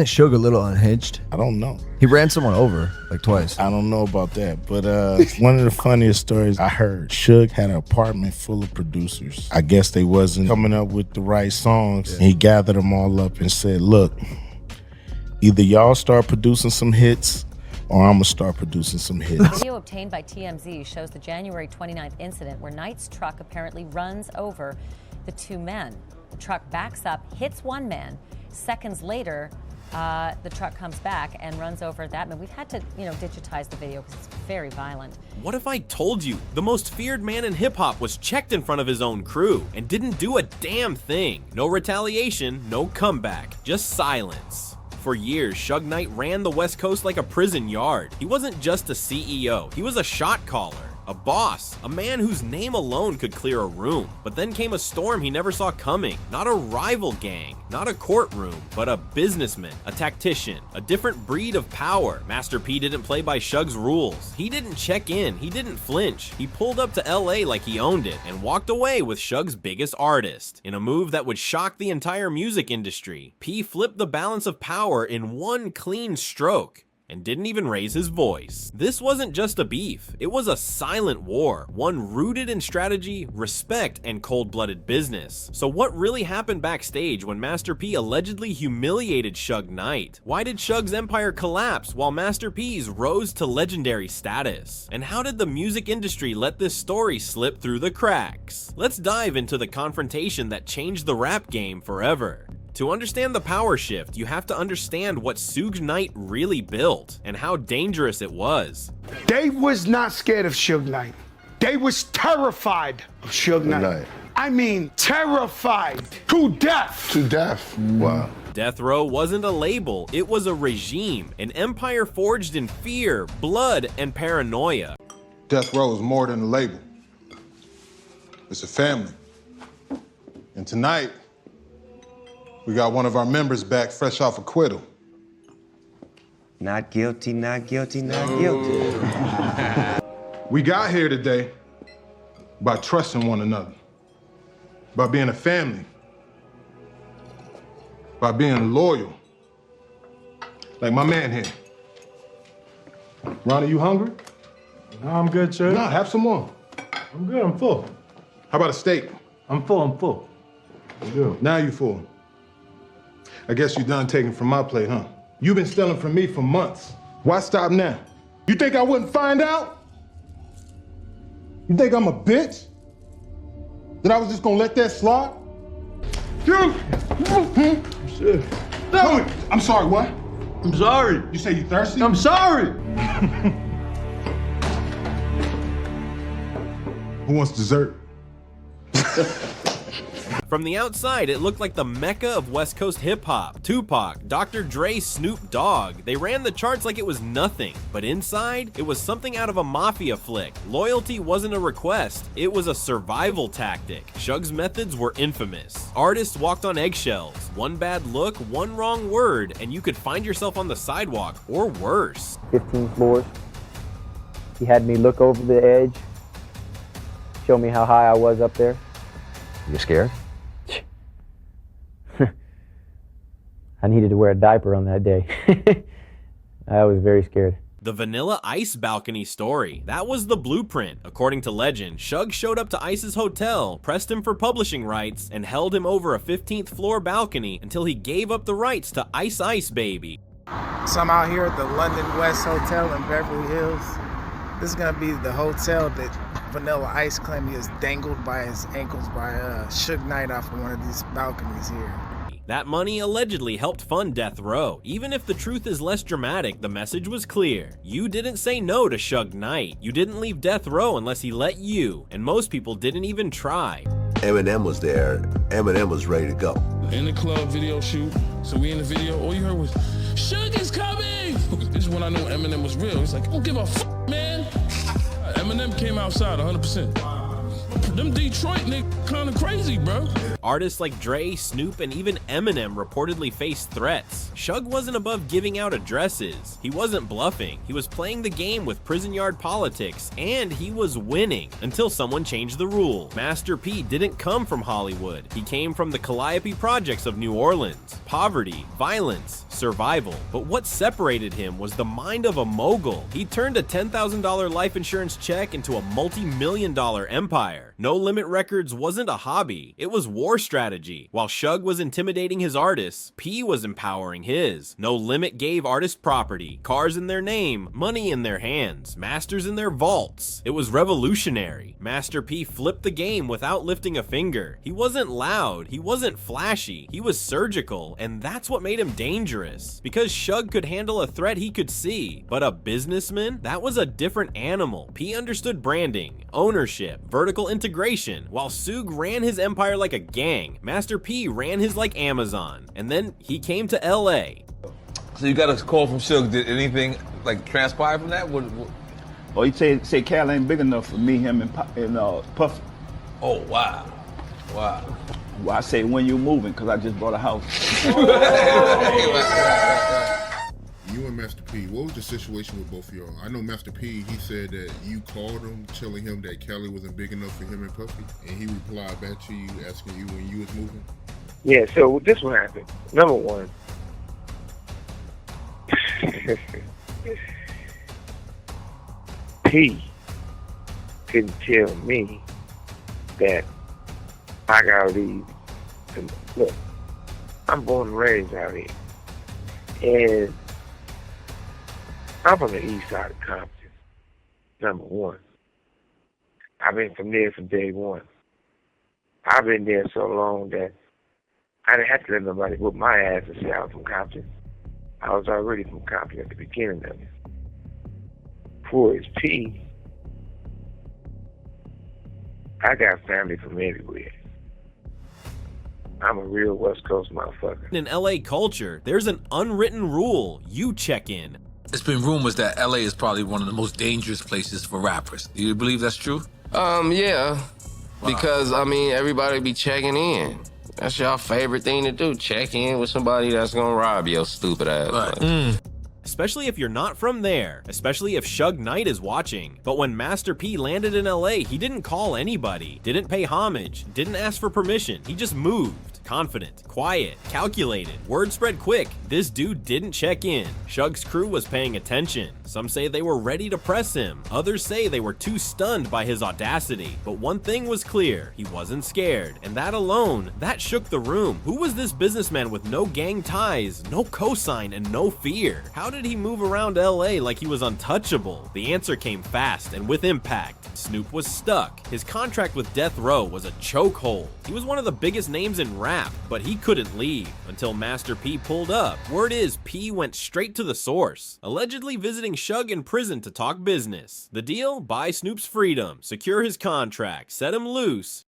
Suge a little unhinged? I don't know. He ran someone over like twice. I don't know about that, but one of the funniest stories I heard, Suge had an apartment full of producers. I guess they wasn't coming up with the right songs. And he gathered them all up and said, look, either y'all start producing some hits or I'm gonna start producing some hits. A video obtained by TMZ shows the January 29th incident where Knight's truck apparently runs over the two men. The truck backs up, hits one man. Seconds later, the truck comes back and runs over that man. We've had to, digitize the video because it's very violent. What if I told you the most feared man in hip-hop was checked in front of his own crew and didn't do a damn thing? No retaliation, no comeback, just silence. For years, Suge Knight ran the West Coast like a prison yard. He wasn't just a CEO, he was a shot caller. A boss, a man whose name alone could clear a room. But then came a storm he never saw coming. Not a rival gang, not a courtroom, but a businessman, a tactician, a different breed of power. Master P didn't play by Suge's rules. He didn't check in, he didn't flinch. He pulled up to LA like he owned it and walked away with Suge's biggest artist. In a move that would shock the entire music industry, P flipped the balance of power in one clean stroke and didn't even raise his voice. This wasn't just a beef, it was a silent war, one rooted in strategy, respect, and cold-blooded business. So what really happened backstage when Master P allegedly humiliated Suge Knight? Why did Suge's empire collapse while Master P's rose to legendary status? And how did the music industry let this story slip through the cracks? Let's dive into the confrontation that changed the rap game forever. To understand the power shift, you have to understand what Suge Knight really built and how dangerous it was. They was not scared of Suge Knight. They was terrified of Suge Knight. I mean, terrified to death. To death. Wow. Death Row wasn't a label, it was a regime, an empire forged in fear, blood, and paranoia. Death Row is more than a label. It's a family. And tonight, we got one of our members back fresh off acquittal. Not guilty, not guilty, not guilty. We got here today by trusting one another, by being a family, by being loyal. Like my man here. Ronnie, you hungry? No, I'm good, sir. No, have some more. I'm good, I'm full. How about a steak? I'm full. I'm good. Now you full. I guess you done taking from my plate, huh? You've been stealing from me for months. Why stop now? You think I wouldn't find out? You think I'm a bitch? That I was just gonna let that slide? You! Shit. No, I'm sorry, what? I'm sorry. You say you thirsty? I'm sorry. Who wants dessert? From the outside, it looked like the mecca of West Coast hip-hop. Tupac, Dr. Dre, Snoop Dogg. They ran the charts like it was nothing. But inside, it was something out of a mafia flick. Loyalty wasn't a request, it was a survival tactic. Suge's methods were infamous. Artists walked on eggshells. One bad look, one wrong word, and you could find yourself on the sidewalk, or worse. 15 floors. He had me look over the edge, show me how high I was up there. You scared? I needed to wear a diaper on that day. I was very scared. The Vanilla Ice balcony story. That was the blueprint. According to legend, Suge showed up to Ice's hotel, pressed him for publishing rights, and held him over a 15th floor balcony until he gave up the rights to Ice Ice Baby. So I'm out here at the London West Hotel in Beverly Hills. This is gonna be the hotel that Vanilla Ice claimed he was dangled by his ankles by Suge Knight off of one of these balconies here. That money allegedly helped fund Death Row. Even if the truth is less dramatic, the message was clear. You didn't say no to Suge Knight. You didn't leave Death Row unless he let you, and most people didn't even try. Eminem was there. Eminem was ready to go. In the club video shoot, so we in the video, all you heard was, Suge is coming! This is when I knew Eminem was real. He's like, don't give a f, man. Eminem came outside 100%. Them Detroit niggas kinda crazy, bro. Artists like Dre, Snoop, and even Eminem reportedly faced threats. Suge wasn't above giving out addresses. He wasn't bluffing. He was playing the game with prison yard politics, and he was winning until someone changed the rule. Master P didn't come from Hollywood. He came from the Calliope projects of New Orleans. Poverty, violence, survival. But what separated him was the mind of a mogul. He turned a $10,000 life insurance check into a multi-million-dollar empire. No Limit Records wasn't a hobby, it was war strategy. While Suge was intimidating his artists, P was empowering his. No Limit gave artists property, cars in their name, money in their hands, masters in their vaults. It was revolutionary. Master P flipped the game without lifting a finger. He wasn't loud, he wasn't flashy, he was surgical, and that's what made him dangerous. Because Suge could handle a threat he could see, but a businessman? That was a different animal. P understood branding, ownership, vertical integration. While Suge ran his empire like a gang, Master P ran his like Amazon. And then he came to LA. So you got a call from Suge. Did anything like transpire from that? What? Oh, he said Cal ain't big enough for me, him, and Puffy. Oh, wow. Wow. Well, I say, when you moving? Because I just bought a house. You and Master P, what was the situation with both of y'all? I know Master P, he said that you called him telling him that Cali wasn't big enough for him and Puffy, and he replied back to you asking you when you was moving? Yeah, so this what happened. Number one, P couldn't tell me that I gotta leave. Look, I'm born and raised out here, and I'm from the east side of Compton. Number one, I've been from there from day one. I've been there so long that I didn't have to let nobody whoop my ass and say I was from Compton. I was already from Compton at the beginning of it. For his P, I got family from everywhere. I'm a real West Coast motherfucker. In LA culture, there's an unwritten rule. You check in. It's been rumors that LA is probably one of the most dangerous places for rappers. Do you believe that's true? Yeah. Because, I mean, everybody be checking in. That's your favorite thing to do, check in with somebody that's gonna rob your stupid ass. Right. Especially if you're not from there, especially if Suge Knight is watching. But when Master P landed in LA, he didn't call anybody, didn't pay homage, didn't ask for permission, he just moved. Confident, quiet, calculated, word spread quick. This dude didn't check in. Suge's crew was paying attention. Some say they were ready to press him. Others say they were too stunned by his audacity. But one thing was clear, he wasn't scared. And that alone, that shook the room. Who was this businessman with no gang ties, no cosign, and no fear? How did he move around LA like he was untouchable? The answer came fast and with impact. Snoop was stuck. His contract with Death Row was a chokehold. He was one of the biggest names in rap, but he couldn't leave until Master P pulled up. Word is P went straight to the source, allegedly visiting Suge in prison to talk business. The deal? Buy Snoop's freedom, secure his contract, set him loose.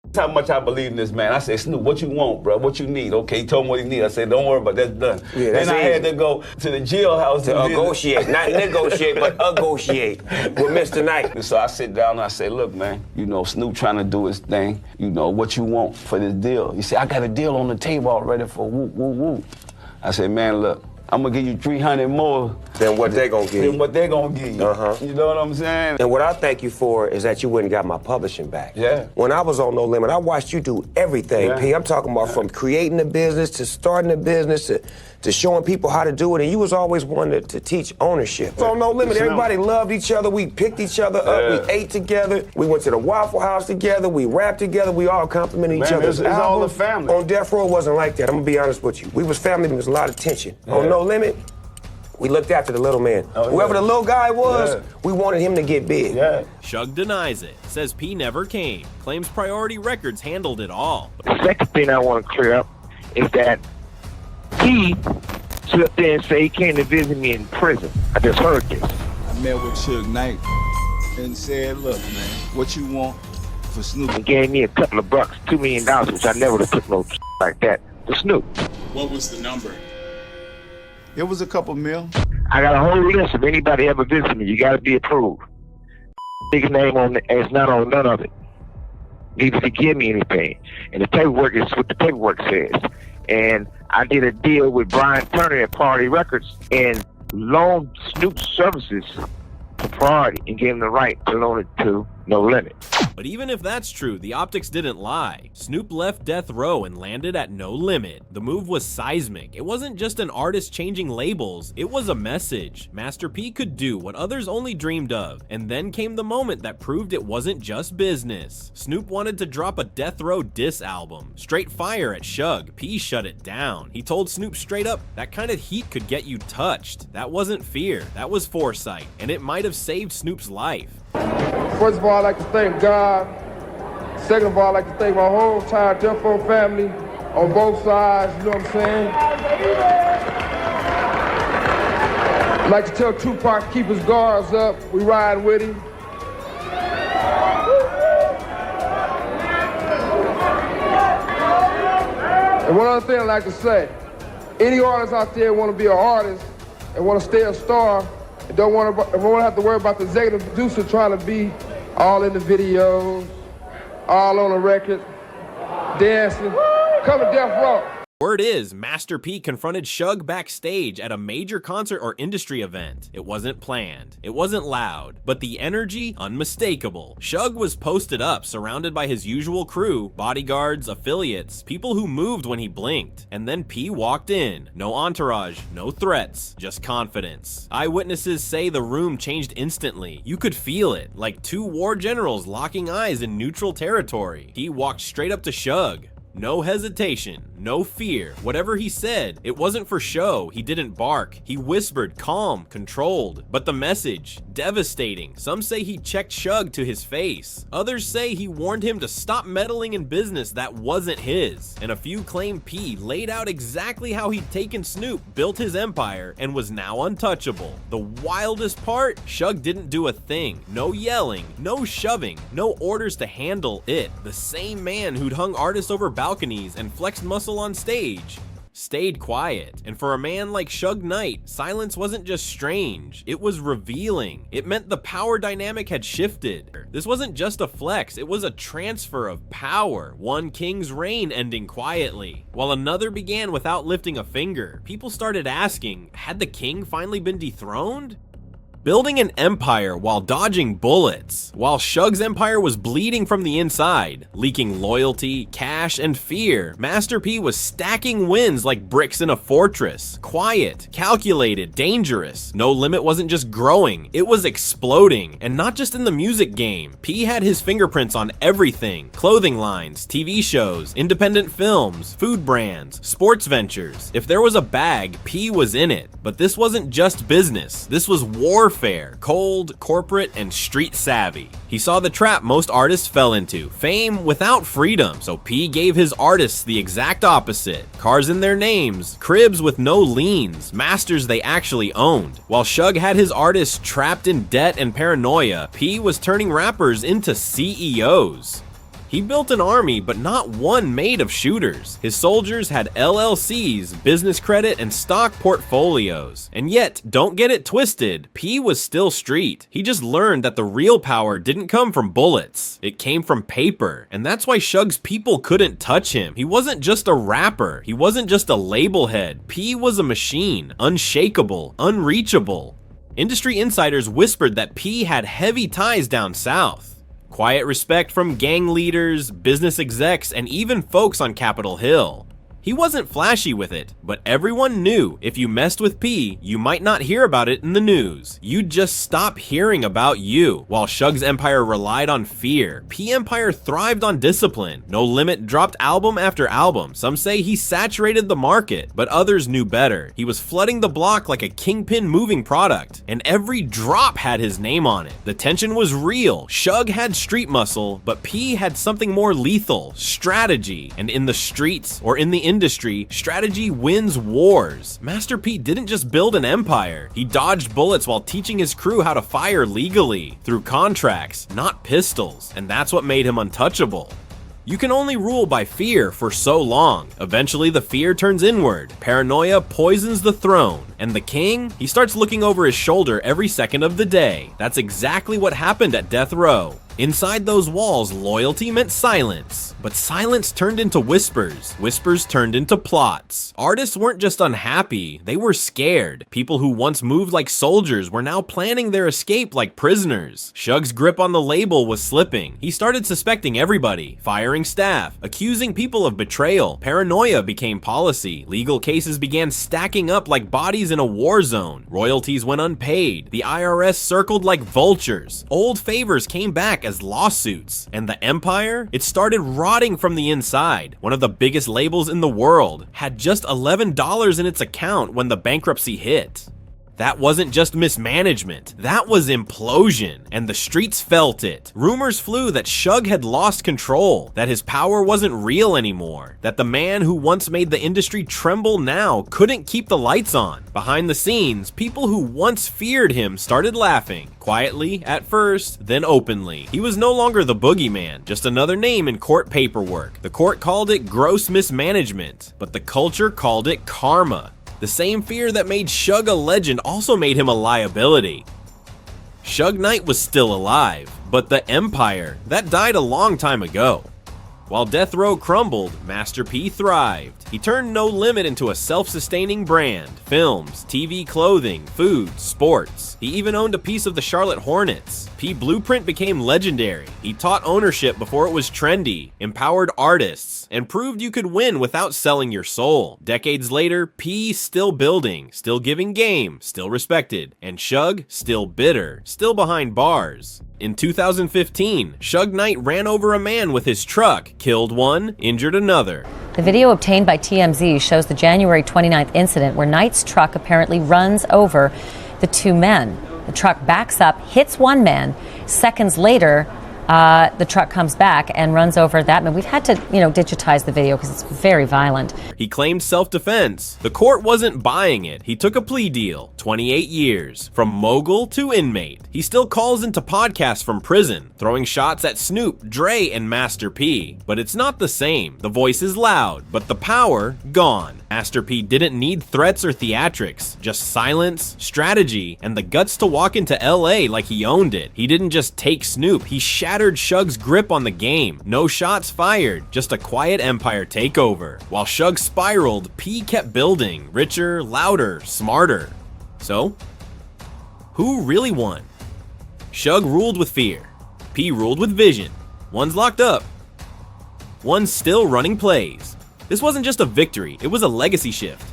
That's how much I believe in this man. I said, Snoop, what you want, bro? What you need? Okay, he told me what he need. I said, don't worry about that. That's done. Yeah, then I had to go to the jailhouse to negotiate, not negotiate, but negotiate with Mr. Knight. So I sit down and I say, look, man, you know, Snoop trying to do his thing. You know, what you want for this deal? He said, I got a deal on the table already for whoop, whoop, whoop. I said, man, look, I'm gonna give you 300 more than what they're gonna give you. Than what they're gonna give you. You know what I'm saying? And what I thank you for is that you went and got my publishing back. Yeah. When I was on No Limit, I watched you do everything, P. I'm talking about from creating the business to starting the business to showing people how to do it, and you was always one to teach ownership. So on No Limit, everybody loved each other. We picked each other up. We ate together. We went to the Waffle House together. We rapped together. We all complimented each other's it's albums. all the family. On Death Row, it wasn't like that. I'm gonna be honest with you. We was family. There was a lot of tension. On No Limit, we looked after the little man. Whoever the little guy was, we wanted him to get big. Suge denies it, says P never came, claims Priority Records handled it all. The second thing I want to clear up is that he stood up there and said he came to visit me in prison. I just heard this. I met with Suge Knight and said, look, man, what you want for Snoop? He gave me a couple of bucks, $2 million, which I never would have put no like that to Snoop. What was the number? It was a couple mil. I got a whole list of anybody ever visit me. You got to be approved. Nigga's name on it's not on none of it. Neither to give me anything. And the paperwork is what the paperwork says. And I did a deal with Brian Turner at Priority Records and loaned Snoop's services to Priority and gave him the right to loan it to No Limit. But even if that's true, the optics didn't lie. Snoop left Death Row and landed at No Limit. The move was seismic. It wasn't just an artist changing labels, it was a message. Master P could do what others only dreamed of. And then came the moment that proved it wasn't just business. Snoop wanted to drop a Death Row diss album. Straight fire at Suge. P shut it down. He told Snoop straight up, that kind of heat could get you touched. That wasn't fear, that was foresight. And it might have saved Snoop's life. First of all, I'd like to thank God. Second of all, I'd like to thank my whole entire Death Row family on both sides, you know what I'm saying? I'd like to tell Tupac to keep his guards up. We ride with him. And one other thing I'd like to say, any artists out there want to be an artist and want to stay a star, and don't want to have to worry about the executive producer trying to be all in the videos, all on the record, dancing. Come to Death Row. Word is, Master P confronted Suge backstage at a major concert or industry event. It wasn't planned. It wasn't loud, but the energy, unmistakable. Suge was posted up, surrounded by his usual crew, bodyguards, affiliates, people who moved when he blinked. And then P walked in. No entourage, no threats, just confidence. Eyewitnesses say the room changed instantly. You could feel it, like two war generals locking eyes in neutral territory. He walked straight up to Suge. No hesitation, no fear. Whatever he said, it wasn't for show. He didn't bark. He whispered, calm, controlled. But the message, devastating. Some say he checked Suge to his face. Others say he warned him to stop meddling in business that wasn't his. And a few claim P laid out exactly how he'd taken Snoop, built his empire, and was now untouchable. The wildest part, Suge didn't do a thing. No yelling, no shoving, no orders to handle it. The same man who'd hung artists over balconies and flexed muscle on stage stayed quiet. And for a man like Suge Knight, silence wasn't just strange, it was revealing. It meant the power dynamic had shifted. This wasn't just a flex, it was a transfer of power. One king's reign ending quietly, while another began without lifting a finger. People started asking, had the king finally been dethroned? Building an empire while dodging bullets. While Suge's empire was bleeding from the inside, leaking loyalty, cash, and fear, Master P was stacking wins like bricks in a fortress. Quiet, calculated, dangerous. No Limit wasn't just growing, it was exploding. And not just in the music game. P had his fingerprints on everything. Clothing lines, TV shows, independent films, food brands, sports ventures. If there was a bag, P was in it. But this wasn't just business, this was warfare. Cold, corporate, and street savvy. He saw the trap most artists fell into, fame without freedom, so P gave his artists the exact opposite. Cars in their names, cribs with no liens, masters they actually owned. While Suge had his artists trapped in debt and paranoia, P was turning rappers into CEOs. He built an army, but not one made of shooters. His soldiers had LLCs, business credit, and stock portfolios. And yet, don't get it twisted, P was still street. He just learned that the real power didn't come from bullets. It came from paper. And that's why Suge's people couldn't touch him. He wasn't just a rapper. He wasn't just a label head. P was a machine, unshakable, unreachable. Industry insiders whispered that P had heavy ties down south. Quiet respect from gang leaders, business execs, and even folks on Capitol Hill. He wasn't flashy with it, but everyone knew if you messed with P, you might not hear about it in the news. You'd just stop hearing about you. While Suge's empire relied on fear, P empire thrived on discipline. No Limit dropped album after album. Some say he saturated the market, but others knew better. He was flooding the block like a kingpin moving product, and every drop had his name on it. The tension was real. Suge had street muscle, but P had something more lethal, strategy. And in the streets, or in the industry, strategy wins wars. Master P didn't just build an empire, he dodged bullets while teaching his crew how to fire legally, through contracts, not pistols, and that's what made him untouchable. You can only rule by fear for so long. Eventually the fear turns inward, paranoia poisons the throne, and the king, he starts looking over his shoulder every second of the day. That's exactly what happened at Death Row. Inside those walls, loyalty meant silence. But silence turned into whispers. Whispers turned into plots. Artists weren't just unhappy, they were scared. People who once moved like soldiers were now planning their escape like prisoners. Suge's grip on the label was slipping. He started suspecting everybody, firing staff, accusing people of betrayal. Paranoia became policy. Legal cases began stacking up like bodies in a war zone. Royalties went unpaid. The IRS circled like vultures. Old favors came back as lawsuits. And the empire? It started rotting from the inside. One of the biggest labels in the world had just $11 in its account when the bankruptcy hit. That wasn't just mismanagement, that was implosion, and the streets felt it. Rumors flew that Suge had lost control, that his power wasn't real anymore, that the man who once made the industry tremble now couldn't keep the lights on. Behind the scenes, people who once feared him started laughing, quietly at first, then openly. He was no longer the boogeyman, just another name in court paperwork. The court called it gross mismanagement, but the culture called it karma. The same fear that made Suge a legend also made him a liability. Suge Knight was still alive, but the empire, that died a long time ago. While Death Row crumbled, Master P thrived. He turned No Limit into a self-sustaining brand. Films, TV clothing, food, sports. He even owned a piece of the Charlotte Hornets. P Blueprint became legendary. He taught ownership before it was trendy, empowered artists, and proved you could win without selling your soul. Decades later, P still building, still giving game, still respected, and Suge still bitter, still behind bars. In 2015, Suge Knight ran over a man with his truck, killed one, injured another. The video obtained by TMZ shows the January 29th incident where Knight's truck apparently runs over the two men. The truck backs up, hits one man. Seconds later, the truck comes back and runs over that man. We've had to, digitize the video because it's very violent. He claimed self-defense. The court wasn't buying it. He took a plea deal, 28 years, from mogul to inmate. He still calls into podcasts from prison, throwing shots at Snoop, Dre, and Master P. But it's not the same. The voice is loud, but the power, gone. Master P didn't need threats or theatrics, just silence, strategy, and the guts to walk into LA like he owned it. He didn't just take Snoop, he shattered Suge's grip on the game. No shots fired, just a quiet empire takeover. While Suge spiraled, P kept building, richer, louder, smarter. So, who really won? Suge ruled with fear. P ruled with vision. One's locked up. One's still running plays. This wasn't just a victory, it was a legacy shift.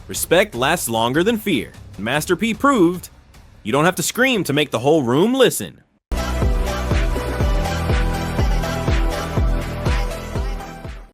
Respect lasts longer than fear. Master P proved you don't have to scream to make the whole room listen.